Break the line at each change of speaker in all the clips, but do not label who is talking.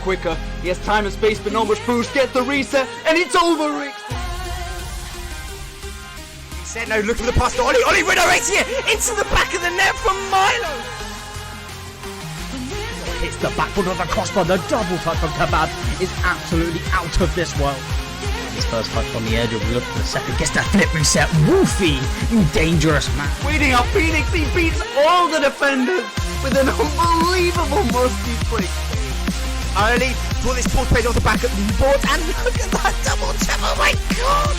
quicker. He has time and space, but not much boost. Get the reset, and it's over, Rick.
He said no, look for the pass to Ollie. Ollie redirects here into the back of the net from Milo.
Hits the backboard of the crossbar. The double touch from Kebab is absolutely out of this world. His first touch on the edge, will look for the second, gets that flip reset. Wolfie, dangerous man.
Waiting up Phoenix, he beats all the defenders with an unbelievable musty flick.
Early, for this ball played off the back of the board, and look at that double tap, oh my god!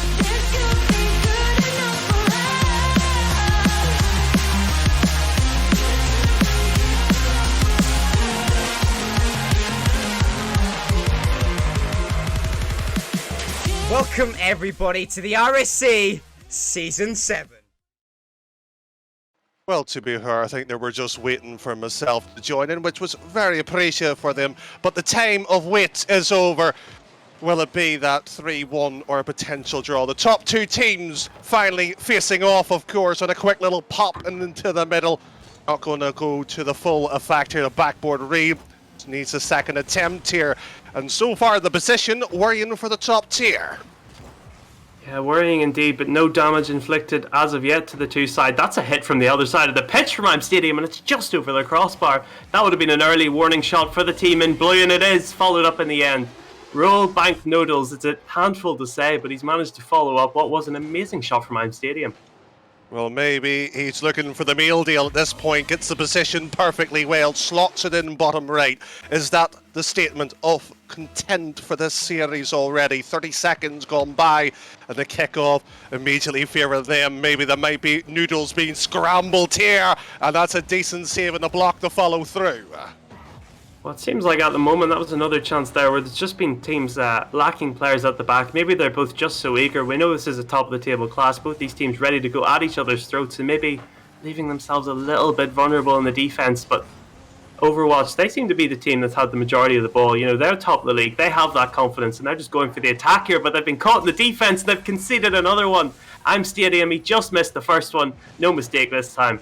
Welcome everybody to the RSC Season 7.
Well, to be fair, I think they were just waiting for myself to join in, which was very appreciative for them. But the time of wait is over. Will it be that 3-1 or a potential draw? The top two teams finally facing off, of course, on a quick little pop and into the middle. Not going to go to the full effect here. The backboard read needs a second attempt here. And so far, the position worrying for the top tier.
Yeah, worrying indeed, but no damage inflicted as of yet to the two side. That's a hit from the other side of the pitch from Stadium, and it's just over the crossbar. That would have been an early warning shot for the team in blue, and it is followed up in the end. Roll Bank Noodles, it's a handful to say, but he's managed to follow up what was an amazing shot from Stadium.
Well, maybe he's looking for the meal deal at this point, gets the position perfectly well, slots it in bottom right. Is that the statement of content for this series already? 30 seconds gone by and the kick-off immediately fear of them. Maybe there might be Noodles being scrambled here, and that's a decent save and a block to follow through.
Well, it seems like at the moment that was another chance there where there's just been teams lacking players at the back. Maybe they're both just so eager. We know this is a top of the table class. Both these teams ready to go at each other's throats and maybe leaving themselves a little bit vulnerable in the defense. But Overwatch, they seem to be the team that's had the majority of the ball. You know, they're top of the league. They have that confidence and they're just going for the attack here. But they've been caught in the defense and they've conceded another one. Stadium, he just missed the first one. No mistake this time.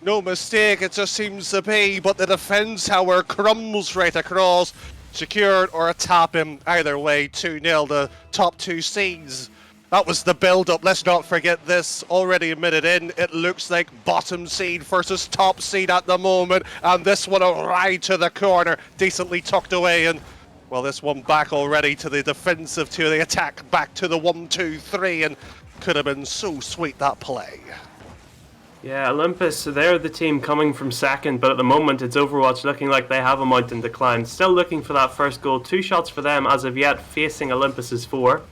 No mistake, it just seems to be, but the defence, however, crumbles right across. Secured or a tap in, either way, 2-0, the top two seeds. That was the build-up, let's not forget this, already a minute in, it looks like bottom seed versus top seed at the moment, and this one a ride to the corner, decently tucked away, and well, this one back already to the defensive, to the attack, back to the 1-2-3, and could have been so sweet, that play.
Yeah, Olympus, they're the team coming from second, but at the moment it's Overwatch looking like they have a mountain to climb. Still looking for that first goal. 2 shots for them as of yet, facing Olympus's 4.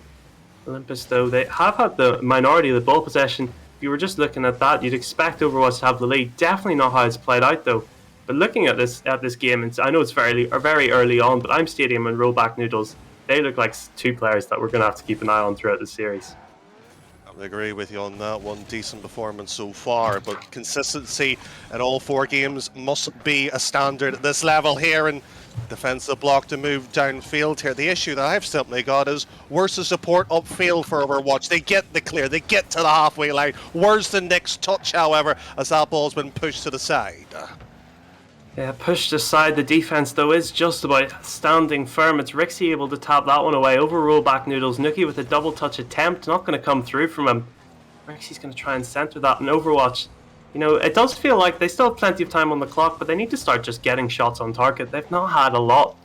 Olympus, though, they have had the minority of the ball possession. If you were just looking at that, you'd expect Overwatch to have the lead. Definitely not how it's played out, though. But looking at this game, and I know it's very early on, but Stadium and Rollback Noodles, they look like two players that we're going to have to keep an eye on throughout the series.
I agree with you on that one. Decent performance so far, but consistency in all 4 games must be a standard at this level here, and defensive block to move downfield here. The issue that I've simply got is where's the support upfield for Overwatch? They get the clear, they get to the halfway line. Where's the next touch, however, as that ball's been pushed to the side?
Yeah, pushed aside. The defense, though, is just about standing firm. It's Rixie able to tap that one away over Rollback Noodles. Nuki with a double touch attempt, not going to come through from him. Rixie's going to try and center that in Overwatch. You know, it does feel like they still have plenty of time on the clock, but they need to start just getting shots on target. They've not had a lot,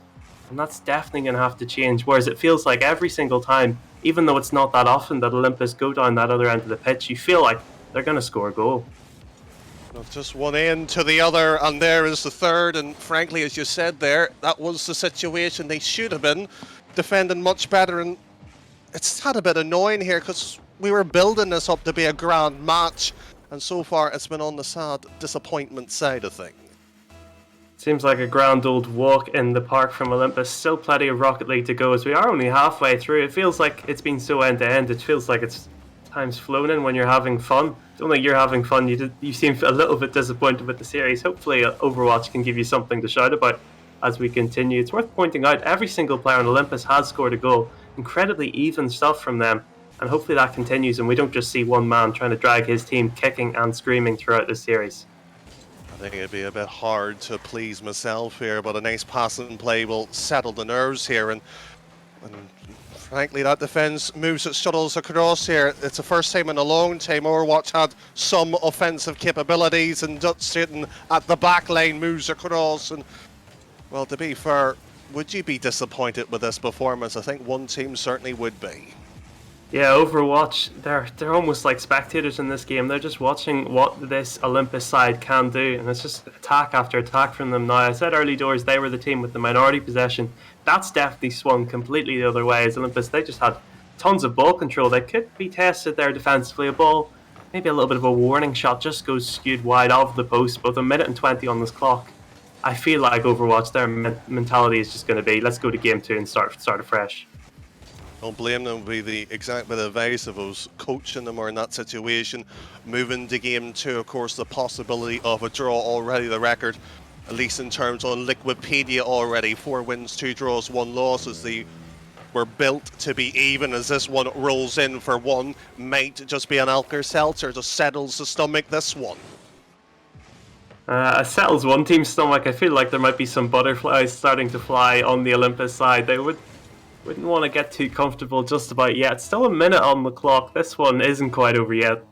and that's definitely going to have to change. Whereas it feels like every single time, even though it's not that often that Olympus go down that other end of the pitch, you feel like they're going to score a goal.
Just one end to the other, and there is the third, and frankly, as you said there, that was the situation they should have been defending much better, and it's had a bit annoying here because we were building this up to be a grand match, and so far it's been on the sad disappointment side of things.
Seems like a grand old walk in the park from Olympus. Still plenty of Rocket League to go as we are only halfway through. It feels like it's been so end to end. It feels like it's time's flown in when you're having fun. Don't think you're having fun. You seem a little bit disappointed with the series. Hopefully Overwatch can give you something to shout about as we continue. It's worth pointing out every single player on Olympus has scored a goal. Incredibly even stuff from them, and hopefully that continues and we don't just see one man trying to drag his team kicking and screaming throughout this series.
I think it'd be a bit hard to please myself here, but a nice passing play will settle the nerves here, and frankly, that defense moves its shuttles across here. It's the first time in a long time Overwatch had some offensive capabilities, and Dutch sitting at the back line moves across. And, well, to be fair, would you be disappointed with this performance? I think one team certainly would be.
Yeah, Overwatch, they're almost like spectators in this game. They're just watching what this Olympus side can do, and it's just attack after attack from them now. I said early doors they were the team with the minority possession. That's definitely swung completely the other way as Olympus. They just had tons of ball control. They could be tested there defensively. A ball, maybe a little bit of a warning shot, just goes skewed wide of the post, but a minute and 20 on this clock. I feel like Overwatch, their mentality is just going to be, let's go to game 2 and start afresh.
Don't blame them, would be the exact bit of advice if I was coaching them or in that situation. Moving to game 2, of course, the possibility of a draw already, the record, at least in terms on Liquipedia already, 4 wins, 2 draws, 1 loss, as they were built to be even, as this one rolls in for 1. Might just be an Alka-Seltzer, just settles the stomach this one.
It settles one team's stomach. I feel like there might be some butterflies starting to fly on the Olympus side. They wouldn't want to get too comfortable just about yet. It's still a minute on the clock. This one isn't quite over yet.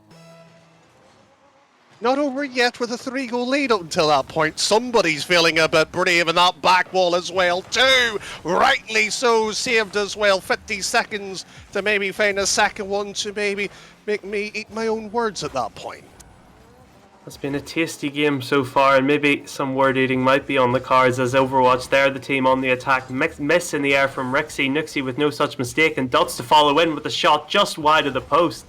Not over yet with a 3-goal lead up until that point. Somebody's feeling a bit brave in that back wall as well too. Rightly so, saved as well. 50 seconds to maybe find a second one to maybe make me eat my own words at that point.
It's been a tasty game so far, and maybe some word eating might be on the cards as Overwatch. They're the team on the attack. Miss in the air from Rixie. Nuxie with no such mistake, and Dots to follow in with a shot just wide of the post.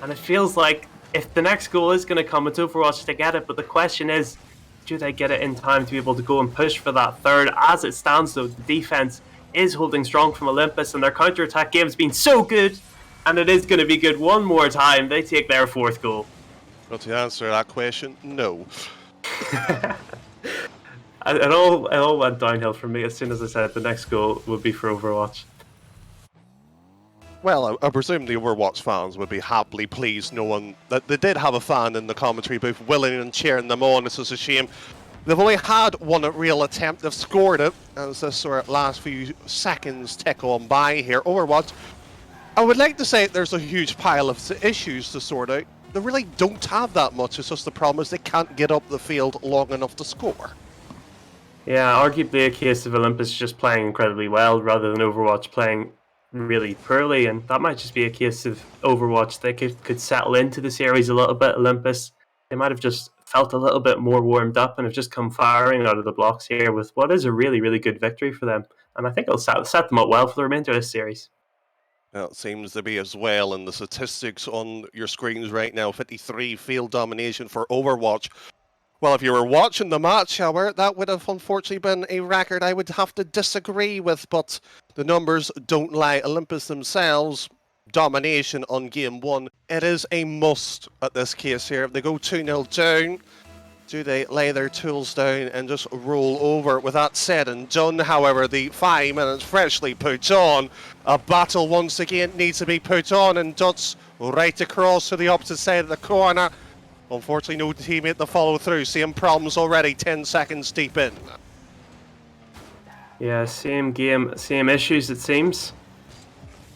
And it feels like if the next goal is going to come, it's Overwatch to get it, but the question is, do they get it in time to be able to go and push for that third? As it stands though, the defense is holding strong from Olympus, and their counter-attack game has been so good, and it is going to be good one more time. They take their 4th goal.
Well, to answer that question, no.
It all went downhill for me as soon as I said the next goal would be for Overwatch.
Well, I presume the Overwatch fans would be happily pleased knowing that they did have a fan in the commentary booth willing and cheering them on. This is a shame. They've only had one real attempt. They've scored it as this sort of last few seconds tick on by here. Overwatch, I would like to say there's a huge pile of issues to sort out. They really don't have that much. It's just the problem is they can't get up the field long enough to score.
Yeah, arguably a case of Olympus just playing incredibly well rather than Overwatch playing really poorly, and that might just be a case of Overwatch. They could settle into the series a little bit. Olympus, they might have just felt a little bit more warmed up and have just come firing out of the blocks here with what is a really, really good victory for them. And I think it'll set them up well for the remainder of this series.
Well, it seems to be as well in the statistics on your screens right now. 53 field domination for Overwatch. Well, if you were watching the match, however, that would have unfortunately been a record I would have to disagree with, but the numbers don't lie. Olympus themselves, domination on game 1. It is a must at this case here. If they go 2-0 down, do they lay their tools down and just roll over? With that said and done, however, the 5 minutes freshly put on. A battle once again needs to be put on, and Dots right across to the opposite side of the corner. Unfortunately, no teammate to follow through. Same problems already, 10 seconds deep in.
Yeah, same game, same issues it seems.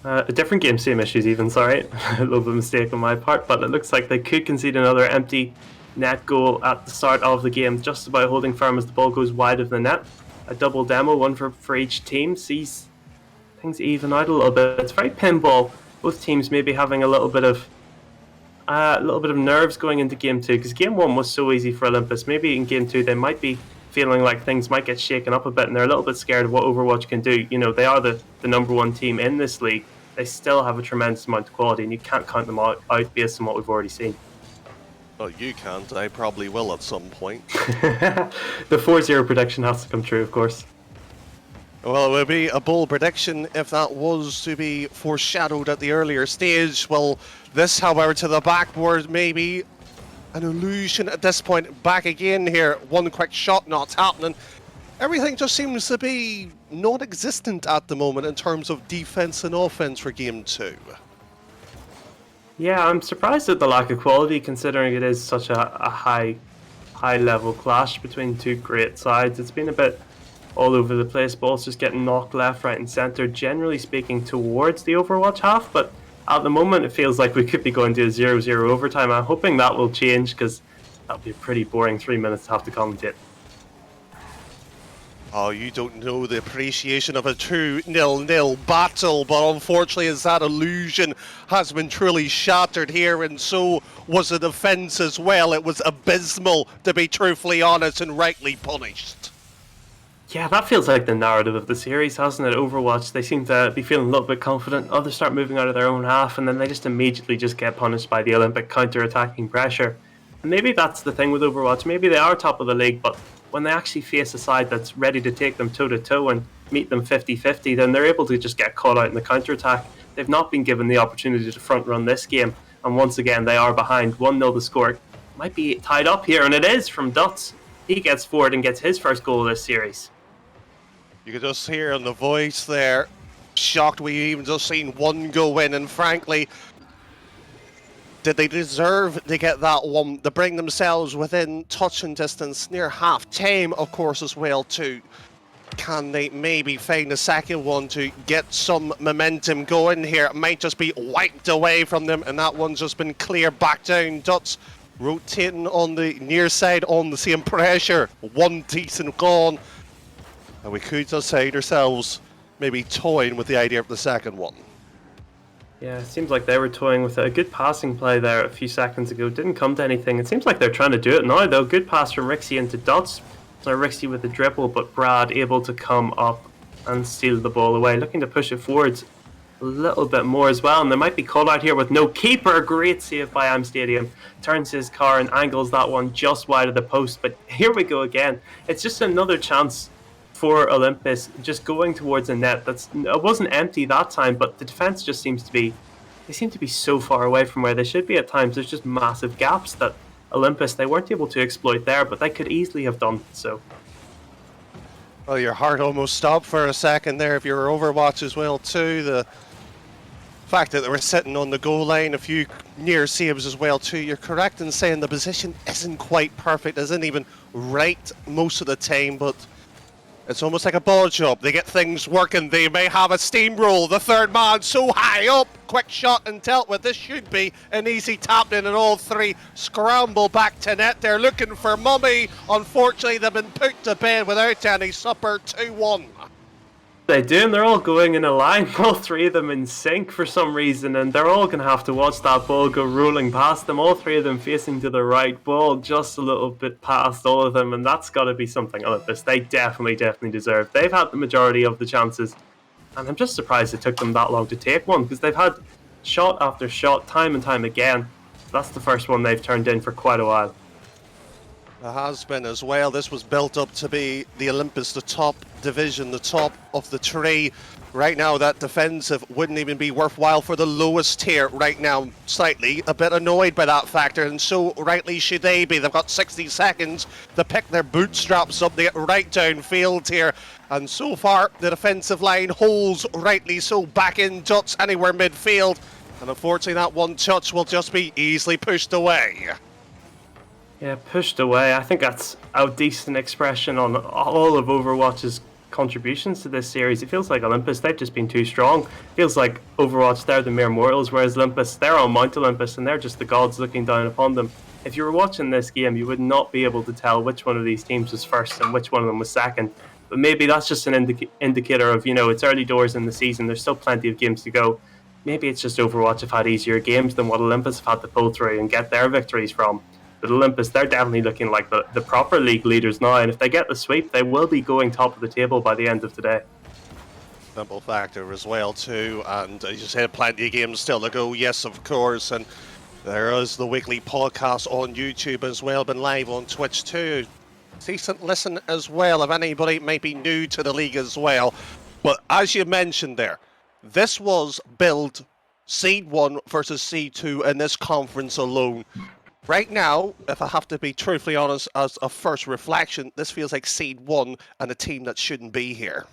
A different game, same issues even, sorry. A little bit of mistake on my part, but it looks like they could concede another empty net goal at the start of the game, just about holding firm as the ball goes wide of the net. A double demo, one for each team, sees things even out a little bit. It's very pinball. Both teams maybe having a little bit of nerves going into game 2, because game 1 was so easy for Olympus. Maybe in game 2 they might be feeling like things might get shaken up a bit, and they're a little bit scared of what Overwatch can do. You know, they are the number 1 team in this league. They still have a tremendous amount of quality, and you can't count them out based on what we've already seen.
Well, you can't. I probably will at some point.
The 4-0 prediction has to come true, of course.
Well, it would be a bold prediction if that was to be foreshadowed at the earlier stage. Well, this, however, to the backboard, maybe an illusion at this point. Back again here. One quick shot, not happening. Everything just seems to be non-existent at the moment in terms of defense and offense for game 2.
Yeah, I'm surprised at the lack of quality, considering it is such a high high-level clash between two great sides. It's been a bit all over the place, balls just getting knocked left, right and centre, generally speaking towards the Overwatch half, but at the moment it feels like we could be going to a 0-0 overtime. I'm hoping that will change, because that'll be a pretty boring 3 minutes to have to commentate.
Oh, you don't know the appreciation of a 2-0 battle, but unfortunately as that illusion has been truly shattered here, and so was the defence as well. It was abysmal, to be truthfully honest, and rightly punished.
Yeah, that feels like the narrative of the series, hasn't it? Overwatch, they seem to be feeling a little bit confident, others start moving out of their own half, and then they just immediately just get punished by the Olympic counter-attacking pressure. And maybe that's the thing with Overwatch, maybe they are top of the league, but when they actually face a side that's ready to take them toe-to-toe and meet them 50-50, then they're able to just get caught out in the counter-attack. They've not been given the opportunity to front-run this game, and once again they are behind 1-0 the score. Might be tied up here, and it is from Dutz. He gets forward and gets his first goal of this series.
You could just hear in the voice there, shocked we even just seen one go in, and frankly, did they deserve to get that one, to bring themselves within touching distance near half-time, of course, as well, too? Can they maybe find a second one to get some momentum going here? It might just be wiped away from them, and that one's just been cleared back down. Dutz rotating on the near side on the same pressure. One decent gone. And we could just say ourselves maybe toying with the idea of the second one.
Yeah, it seems like they were toying with it. A good passing play there a few seconds ago. Didn't come to anything. It seems like they're trying to do it now, though. Good pass from Rixie into Dutz. So Rixie with the dribble, but Brad able to come up and steal the ball away. Looking to push it forwards a little bit more as well. And there might be call out here with no keeper. Great save by Am Stadium. Turns his car and angles that one just wide of the post. But here we go again. It's just another chance for Olympus, just going towards a net it wasn't empty that time, but the defense just seem to be so far away from where they should be at times. There's just massive gaps that Olympus, they weren't able to exploit there, but they could easily have done so.
Well, your heart almost stopped for a second there if you were Overwatch as well too. The fact that they were sitting on the goal line, a few near saves as well too. You're correct in saying the position isn't quite perfect, isn't even right most of the time, but it's almost like a ball job. They get things working. They may have a steamroll. The third man so high up. Quick shot and dealt with. This should be an easy tap in, and all three scramble back to net. They're looking for Mummy. Unfortunately, they've been put to bed without any supper. 2-1.
They do, and they're all going in a line, all three of them in sync for some reason, and they're all going to have to watch that ball go rolling past them, all three of them facing to the right, ball just a little bit past all of them, and that's got to be something Olympus they definitely deserve. They've had the majority of the chances, and I'm just surprised it took them that long to take one, because they've had shot after shot, time and time again. That's the first one they've turned in for quite a while.
It has been as well. This was built up to be the Olympus, the top division, the top of the tree. Right now, that defensive wouldn't even be worthwhile for the lowest tier right now. Slightly a bit annoyed by that factor, and so rightly should they be. They've got 60 seconds to pick their bootstraps up. They get right downfield here, and so far the defensive line holds, rightly so, back in Dutz anywhere midfield, and unfortunately that one touch will just be easily pushed away.
Yeah, pushed away. I think that's a decent expression on all of Overwatch's contributions to this series. It feels like Olympus, they've just been too strong. It feels like Overwatch, they're the mere mortals, whereas Olympus, they're on Mount Olympus and they're just the gods looking down upon them. If you were watching this game, you would not be able to tell which one of these teams was first and which one of them was second. But maybe that's just an indicator of, it's early doors in the season. There's still plenty of games to go. Maybe it's just Overwatch have had easier games than what Olympus have had to pull through and get their victories from. But Olympus, they're definitely looking like the proper league leaders now, and if they get the sweep, they will be going top of the table by the end of today.
Simple factor as well too, and as you said, plenty of games still to go, yes of course, and there is the weekly podcast on YouTube as well, been live on Twitch too. Decent listen as well if anybody might be new to the league as well. But as you mentioned there, this was build Seed 1 versus Seed 2 in this conference alone. Right now, if I have to be truthfully honest, as a first reflection, this feels like Seed 1 and a team that shouldn't be here.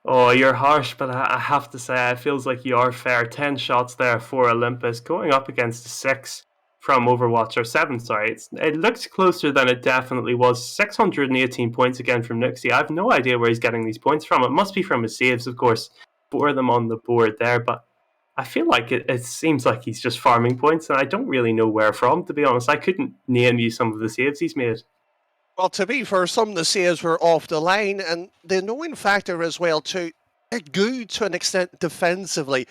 Oh, you're harsh, but I have to say, it feels like you are fair. 10 shots there for Olympus, going up against 6 from Overwatch, or 7, sorry. It looks closer than it definitely was. 618 points again from Nuxie. I have no idea where he's getting these points from. It must be from his saves, of course. 4 of them on the board there, but I feel like it seems like he's just farming points, and I don't really know where from, to be honest. I couldn't name you some of the saves he's made.
Well, to be fair, some of the saves were off the line, and the annoying factor as well, too, they're good to an extent defensively.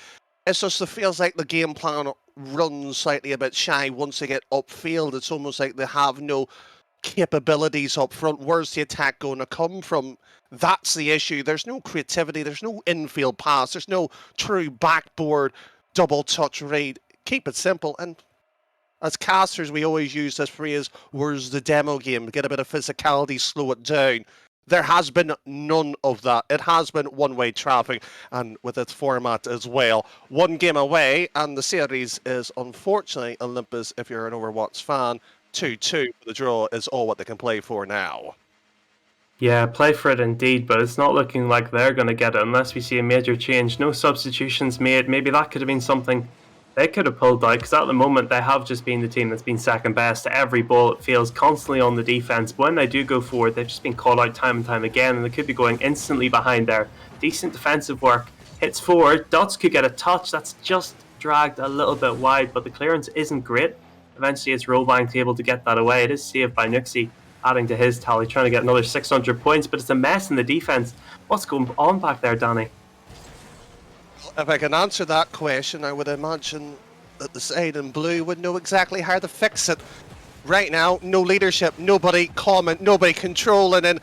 It's just it feels like the game plan runs slightly a bit shy once they get upfield. It's almost like they have no capabilities up front. Where's the attack going to come from? That's the issue. There's no creativity. There's no infield pass. There's no true backboard double touch read. Keep it simple. And as casters, we always use this phrase, where's the demo game? Get a bit of physicality, slow it down. There has been none of that. It has been one-way traffic, and with its format as well. 1 game away, and the series is, unfortunately, Olympus, if you're an Overwatch fan, 2-2. The draw is all what they can play for now.
Yeah, play for it indeed, but it's not looking like they're going to get it unless we see a major change. No substitutions made. Maybe that could have been something they could have pulled out, because at the moment they have just been the team that's been second best. Every ball, it feels, constantly on the defense. But when they do go forward, they've just been caught out time and time again, and they could be going instantly behind there. Decent defensive work. Hits forward. Dots could get a touch. That's just dragged a little bit wide, but the clearance isn't great. Eventually it's Rollbank able to get that away. It is saved by Nuxie, adding to his tally, trying to get another 600 points, but it's a mess in the defense. What's going on back there, Danny?
If I can answer that question, I would imagine that the side in blue would know exactly how to fix it. Right now, no leadership, nobody comment, nobody controlling, and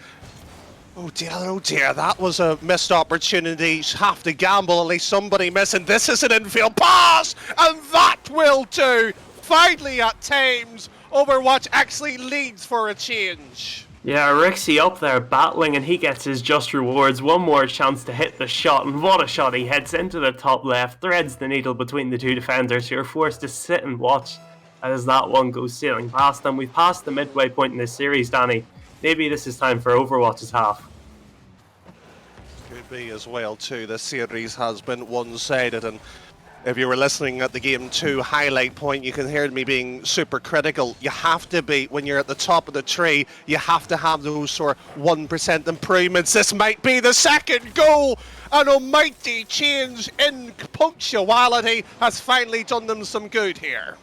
oh dear, that was a missed opportunity. Have to gamble, at least somebody missing. This is an infield pass, and that will do. Finally, at times, Overwatch actually leads for a change.
Yeah, Rixie up there battling, and he gets his just rewards. One more chance to hit the shot, and what a shot he hits into the top left. Threads the needle between the two defenders, who are forced to sit and watch as that one goes sailing past them. We've passed the midway point in this series, Danny. Maybe this is time for Overwatch's half.
Could be as well too. This series has been one-sided, and if you were listening at the Game 2 highlight point, you can hear me being super critical. You have to be, when you're at the top of the tree, you have to have those sort of 1% improvements. This might be the second goal. An almighty change in punctuality has finally done them some good here.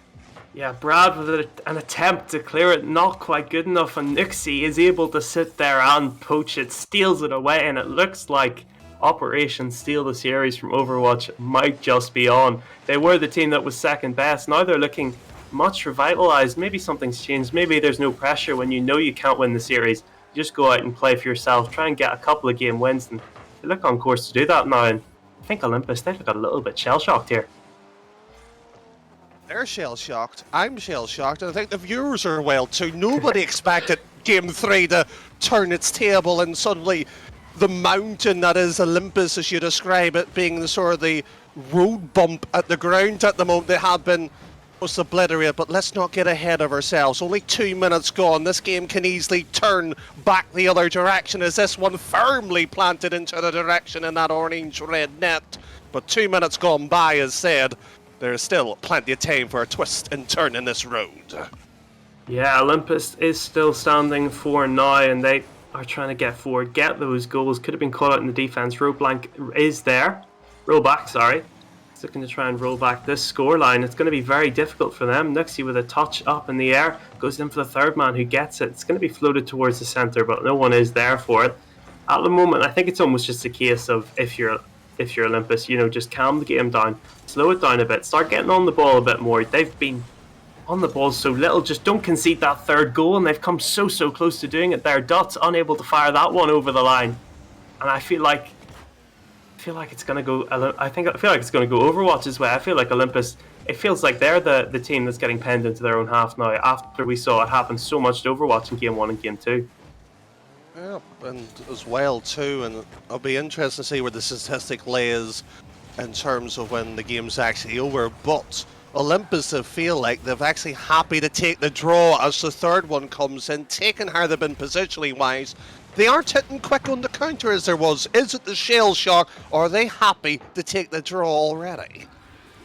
Yeah, Brad with an attempt to clear it, not quite good enough, and Nuxie is able to sit there and poach it, steals it away, and it looks like Operation Steal the Series from Overwatch might just be on. They were the team that was second best. Now they're looking much revitalized. Maybe something's changed. Maybe there's no pressure when you know you can't win the series. You just go out and play for yourself. Try and get a couple of game wins, and they look on course to do that now. And I think Olympus, they look a little bit shell-shocked here.
They're shell-shocked. I'm shell-shocked. And I think the viewers are well too. Nobody expected Game 3 to turn its table, and suddenly the mountain that is Olympus, as you describe it, being the sort of the road bump at the ground at the moment, they have been most obliterated. But let's not get ahead of ourselves. Only 2 minutes gone. This game can easily turn back the other direction, as this one firmly planted into the direction in that orange-red net. But 2 minutes gone by, as said, there's still plenty of time for a twist and turn in this road.
Yeah, Olympus is still standing for now, and they are trying to get forward, get those goals. Could have been caught out in the defense. Rollback is there. Rollback, sorry. He's looking to try and roll back this scoreline. It's going to be very difficult for them. Nuxie with a touch up in the air. Goes in for the third man who gets it. It's going to be floated towards the centre, but no one is there for it. At the moment, I think it's almost just a case of if you're Olympus, you know, just calm the game down. Slow it down a bit. Start getting on the ball a bit more. They've been on the ball so little. Just don't concede that third goal, and they've come so close to doing it there. Dots unable to fire that one over the line, and I feel like it's gonna go. I feel like it's gonna go Overwatch's way. I feel like Olympus. It feels like they're the team that's getting penned into their own half now. After we saw it happen so much to Overwatch in Game 1 and Game 2.
Yeah, and as well too, and I'll be interested to see where the statistic lays in terms of when the game's actually over. But Olympus, I feel like they've actually happy to take the draw as the third one comes in, taking how they've been positionally wise. They aren't hitting quick on the counter as there was. Is it the shell shock, or are they happy to take the draw already?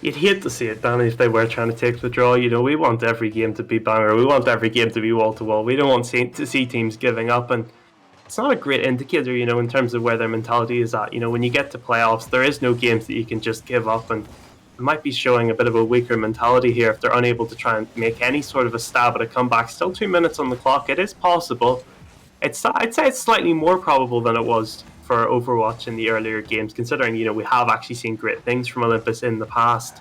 You'd hate to see it, Danny, if they were trying to take the draw. You know, we want every game to be banger. We want every game to be wall to wall. We don't want to see teams giving up, and it's not a great indicator, you know, in terms of where their mentality is at. You know, when you get to playoffs, there is no games that you can just give up, and it might be showing a bit of a weaker mentality here if they're unable to try and make any sort of a stab at a comeback. Still 2 minutes on the clock. It is possible. I'd say it's slightly more probable than it was for Overwatch in the earlier games, considering, you know, we have actually seen great things from Olympus in the past.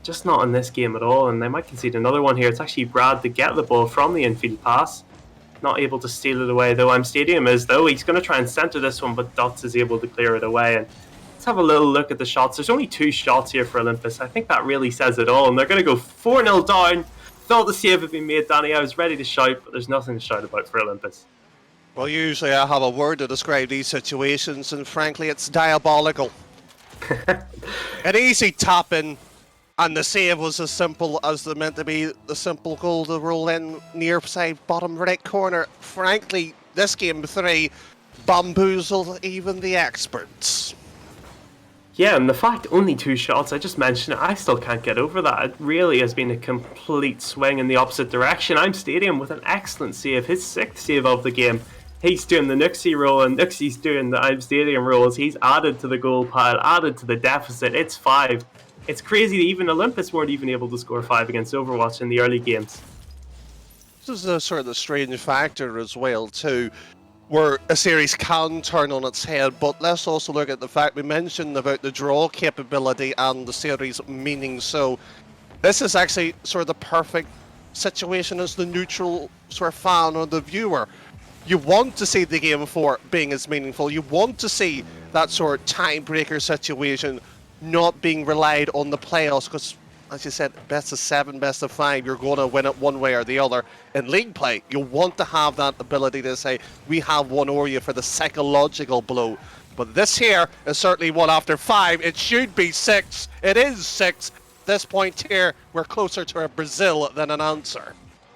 Just not in this game at all, and they might concede another one here. It's actually Brad to get the ball from the infield pass. Not able to steal it away, though. Stadium is, though. He's going to try and centre this one, but Dots is able to clear it away. And let's have a little look at the shots. There's only 2 shots here for Olympus. I think that really says it all, and they're going to go 4-0 down. Thought the save had been made, Danny. I was ready to shout, but there's nothing to shout about for Olympus.
Well, usually I have a word to describe these situations, and frankly, it's diabolical. An easy tap-in, and the save was as simple as the meant to be the simple goal to roll in near side bottom right corner. Frankly, this game 3 bamboozled even the experts.
Yeah, and the fact only 2 shots, I just mentioned it, I still can't get over that. It really has been a complete swing in the opposite direction. Stadium with an excellent save, his 6th save of the game. He's doing the Nuxie role, and Nuxie's doing the Stadium roles. He's added to the goal pile, added to the deficit. It's 5. It's crazy that even Olympus weren't even able to score 5 against Overwatch in the early games.
This is a sort of the strange factor as well, too, where a series can turn on its head, but let's also look at the fact we mentioned about the draw capability and the series meaning. So this is actually sort of the perfect situation as the neutral sort of fan or the viewer. You want to see the game 4 being as meaningful. You want to see that sort of tiebreaker situation not being relied on the playoffs, because, as you said, best of 7, best of 5, you're going to win it one way or the other. In league play, you want to have that ability to say, we have won over you for the psychological blow. But this here is certainly one after 5. It should be 6. It is 6. At this point here, we're closer to a Brazil than an answer.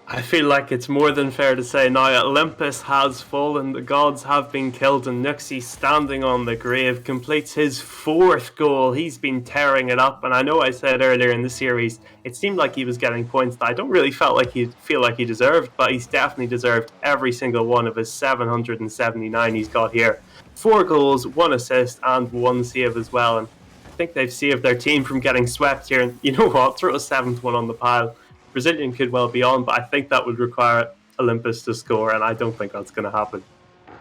I feel like it's more than fair to say now Olympus has fallen, the gods have been killed, and Nuxie, standing on the grave, completes his 4th goal. He's been tearing it up, and I know I said earlier in the series it seemed like he was getting points that I don't really feel like he deserved, but he's definitely deserved every single one of his 779 he's got here. 4 goals, 1 assist, and 1 save as well, and I think they've saved their team from getting swept here. And you know what, throw a 7th one on the pile. Brazilian could well be on, but I think that would require Olympus to score, and I don't think that's going to happen.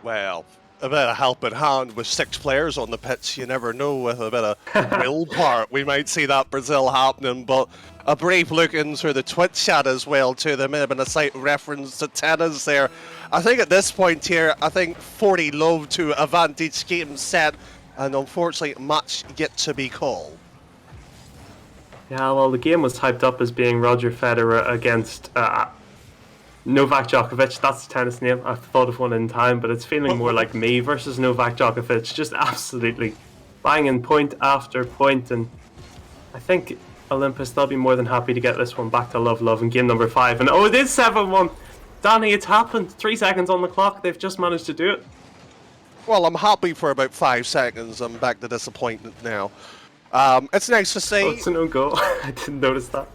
Well, a bit of help at hand with 6 players on the pitch. You never know, with a bit of willpower, we might see that Brazil happening. But a brief look into the Twitch chat as well, too. There may have been a slight reference to tennis there. I think at this point here, I think 40 love to advantage game set, and unfortunately, match yet to be called.
Yeah, well, the game was hyped up as being Roger Federer against Novak Djokovic. That's the tennis name. I've thought of one in time, but it's feeling more like me versus Novak Djokovic. Just absolutely banging point after point, and I think Olympus, they'll be more than happy to get this one back to love in game number 5. And oh, it is 7-1. Danny, it's happened. 3 seconds on the clock. They've just managed to do it.
Well, I'm happy for about 5 seconds. I'm back to disappointment now. It's nice to see.
Oh, it's an own goal. I didn't notice that.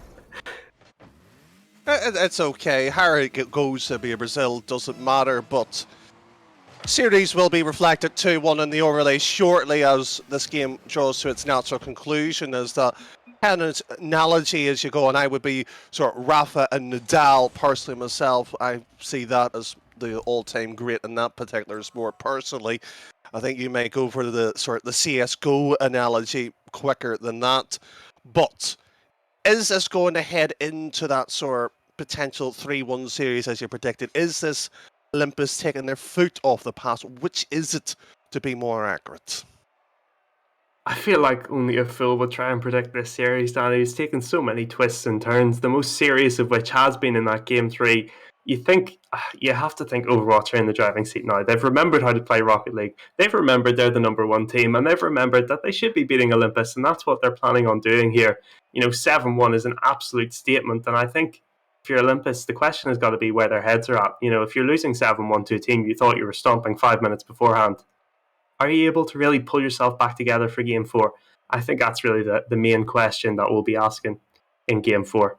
It's okay. How it goes to be a Brazil doesn't matter, but series will be reflected 2-1 in the overlay shortly as this game draws to its natural conclusion. As the tennis analogy as you go, and I would be sort of Rafa and Nadal personally myself. I see that as the all-time great in that particular sport personally. I think you may go for the sort of the CS:GO analogy quicker than that. But is this going to head into that sort of potential 3-1 series as you predicted? Is this Olympus taking their foot off the pass? Which is it, to be more accurate?
I feel like only a fool would try and predict this series, Danny. It's taken so many twists and turns, the most serious of which has been in that game 3. You have to think Overwatch are in the driving seat now. They've remembered how to play Rocket League. They've remembered they're the number 1 team, and they've remembered that they should be beating Olympus, and that's what they're planning on doing here. 7-1 is an absolute statement, and I think if you're Olympus, the question has got to be where their heads are at. If you're losing 7-1 to a team you thought you were stomping 5 minutes beforehand, are you able to really pull yourself back together for game 4? I think that's really the main question that we'll be asking in Game 4.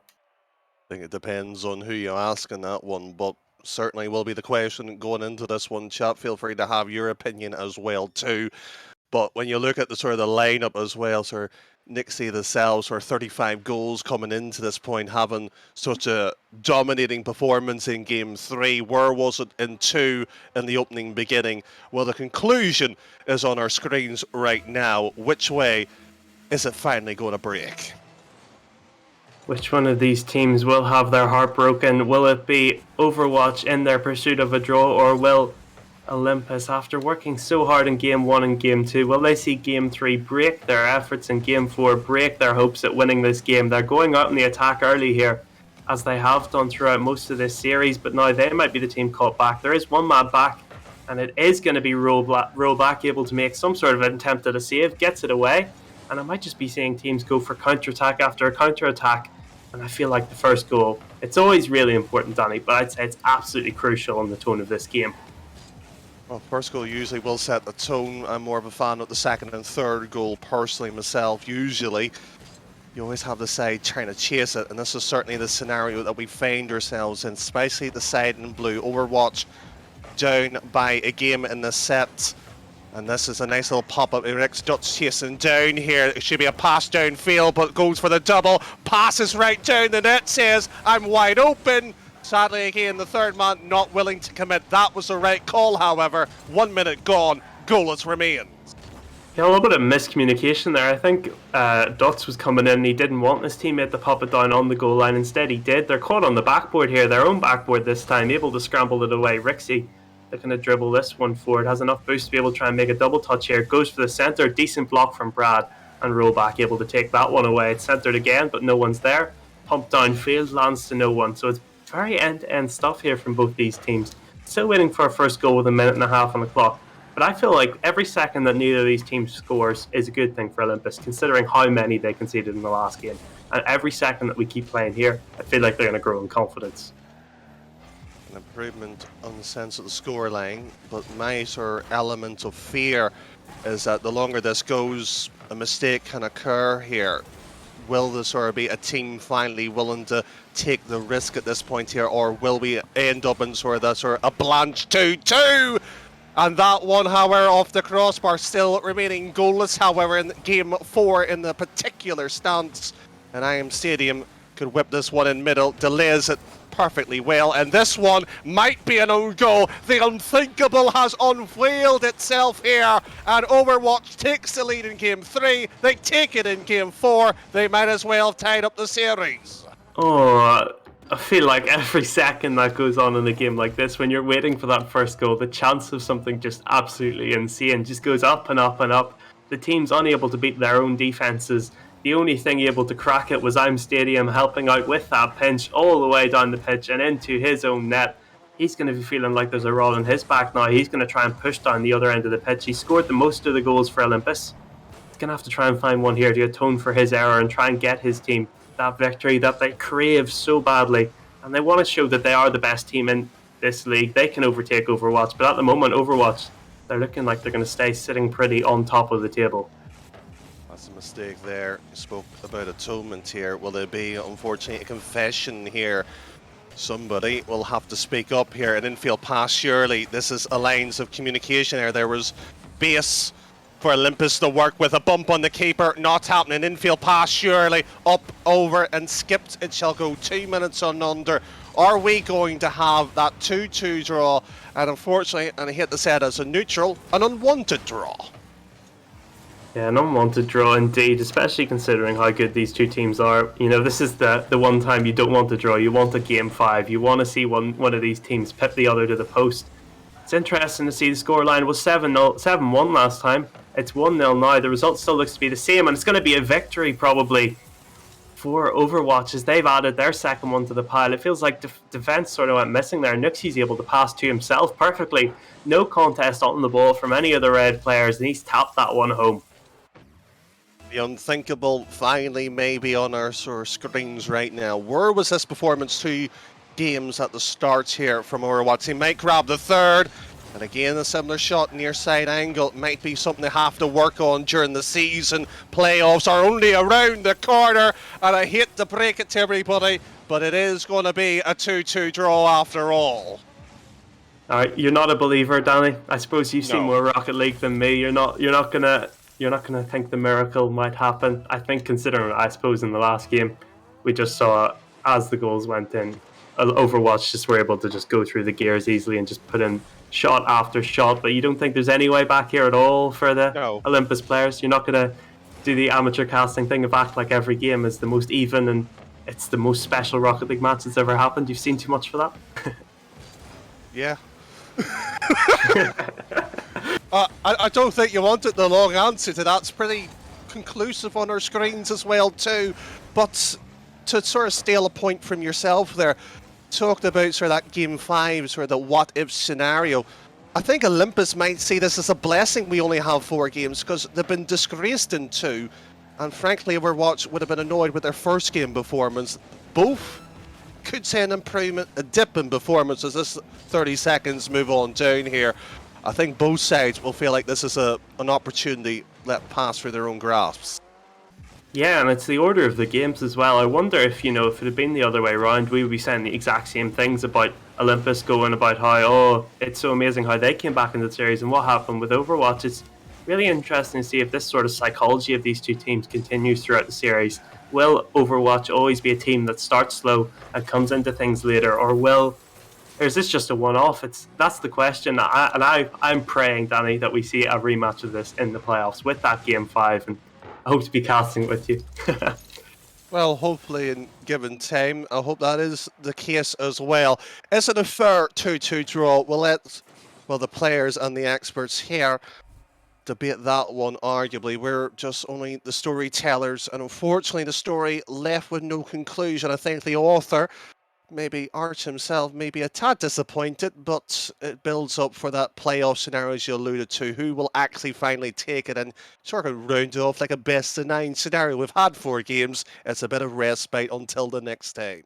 I think it depends on who you ask in that one, but certainly will be the question going into this one. Chat, feel free to have your opinion as well too. But when you look at the sort of the lineup as well, sort of Nixie themselves were 35 goals coming into this point, having such a dominating performance in Game 3. Where was it in 2 in the opening beginning? Well, the conclusion is on our screens right now. Which way is it finally going to break?
Which one of these teams will have their heart broken? Will it be Overwatch in their pursuit of a draw, or will Olympus, after working so hard in Game 1 and Game 2, will they see Game 3 break their efforts in Game 4, break their hopes at winning this game? They're going out in the attack early here, as they have done throughout most of this series, but now they might be the team caught back. There is one man back, and it is going to be Rollback able to make some sort of attempt at a save, gets it away, and I might just be seeing teams go for counter-attack after a counter-attack. And I feel like the first goal, it's always really important, Danny, but I'd say it's absolutely crucial in the tone of this game.
Well, first goal usually will set the tone. I'm more of a fan of the second and third goal, personally, myself. Usually, you always have the side trying to chase it, and this is certainly the scenario that we find ourselves in, especially the side in blue. Overwatch down by a game in the set. And this is a nice little pop-up. Eric's Dutch chasing down here. It should be a pass downfield, but goes for the double. Passes right down the net, says, I'm wide open. Sadly, again, the third man not willing to commit. That was the right call, however. 1 minute gone. Goalless remains.
Yeah, a little bit of miscommunication there. I think Dutch was coming in and he didn't want his teammate to pop it down on the goal line. Instead, he did. They're caught on the backboard here, their own backboard this time, able to scramble it away. Rixie looking to dribble this one forward, has enough boost to be able to try and make a double touch here, goes for the centre, decent block from Brad, and Rollback able to take that one away. It's centred again, but no one's there. Pump downfield, lands to no one, so it's very end-to-end stuff here from both these teams. Still waiting for a first goal with a minute and a half on the clock, but I feel like every second that neither of these teams scores is a good thing for Olympus, considering how many they conceded in the last game. And every second that we keep playing here, I feel like they're going to grow in confidence.
An improvement on the sense of the scoreline, but my sort of element of fear is that the longer this goes, a mistake can occur here. Will this sort of be a team finally willing to take the risk at this point here, or will we end up in sort of that sort of a blanche 2-2? And that one, however, off the crossbar, still remaining goalless, however, in Game 4 in the particular stance. And IM Stadium could whip this one in middle, delays it perfectly well, and this one might be an own goal. The unthinkable has unveiled itself here, and Overwatch takes the lead in Game 3. They take it in Game 4. They might as well have tied up the series.
Oh, I feel like every second that goes on in a game like this, when you're waiting for that first goal, the chance of something just absolutely insane just goes up and up and up. The team's unable to beat their own defenses. The only thing able to crack it was IM Stadium helping out with that pinch all the way down the pitch and into his own net. He's going to be feeling like there's a roll on his back now. He's going to try and push down the other end of the pitch. He scored the most of the goals for Olympus. He's going to have to try and find one here to atone for his error and try and get his team that victory that they crave so badly. And they want to show that they are the best team in this league. They can overtake Overwatch, but at the moment, Overwatch, they're looking like they're going to stay sitting pretty on top of the table.
That's a mistake there. You spoke about atonement here. Will there be, unfortunately, a confession here? Somebody will have to speak up here. An infield pass, surely. This is a lines of communication there. There was base for Olympus to work with. A bump on the keeper, not happening. Infield pass, surely. Up, over, and skipped. It shall go 2 minutes on under. Are we going to have that 2-2 draw? And unfortunately, and I hate to say it as a neutral, an unwanted draw.
Yeah, an unwanted draw indeed, especially considering how good these two teams are. You know, this is the one time you don't want to draw. You want a Game 5. You want to see one of these teams pip the other to the post. It's interesting to see the scoreline was 7-1 last time. It's 1-0 now. The result still looks to be the same, and it's going to be a victory probably for Overwatch as they've added their second one to the pile. It feels like defense sort of went missing there. Nuxie's able to pass to himself perfectly. No contest on the ball from any of the red players, and he's tapped that one home.
The unthinkable finally maybe on our sort of screens right now. Where was this performance 2 games at the start here from Overwatch? He might grab the third. And again, a similar shot near side angle. It might be something they have to work on during the season. Playoffs are only around the corner, and I hate to break it to everybody, but it is going to be a 2-2 draw after all.
Alright, you're not a believer, Danny. I suppose you've seen
No.
more Rocket League than me. You're not gonna think the miracle might happen. I think, considering, I suppose, in the last game we just saw as the goals went in, Overwatch just were able to just go through the gears easily and just put in shot after shot. But you don't think there's any way back here at all for the
No.
Olympus players? You're not gonna do the amateur casting thing of act like every game is the most even and it's the most special Rocket League match that's ever happened. You've seen too much for that.
Yeah. I don't think you wanted the long answer to that. It's pretty conclusive on our screens as well too. But to sort of steal a point from yourself there, talked about sort of that game 5, sort of the what if scenario. I think Olympus might see this as a blessing we only have 4 games because they've been disgraced in 2. And frankly, Overwatch would have been annoyed with their first game performance. Both could see an improvement, a dip in performance as this 30 seconds move on down here. I think both sides will feel like this is an opportunity let pass through their own grasps.
Yeah, and it's the order of the games as well. I wonder if, if it had been the other way around, we would be saying the exact same things about Olympus going about how, it's so amazing how they came back into the series and what happened with Overwatch. It's really interesting to see if this sort of psychology of these two teams continues throughout the series. Will Overwatch always be a team that starts slow and comes into things later, or is this just a one-off? That's the question. I'm praying, Danny, that we see a rematch of this in the playoffs with that game 5, and I hope to be casting with you.
Well, hopefully in given time, I hope that is the case as well. Is it a fair 2-2 draw? We'll let the players and the experts here debate that one, arguably. We're just only the storytellers, and unfortunately the story left with no conclusion. I think the author, maybe Arch himself, may be a tad disappointed, but it builds up for that playoff scenario as you alluded to. Who will actually finally take it and sort of round it off like a best of 9 scenario? We've had 4 games. It's a bit of respite until the next time.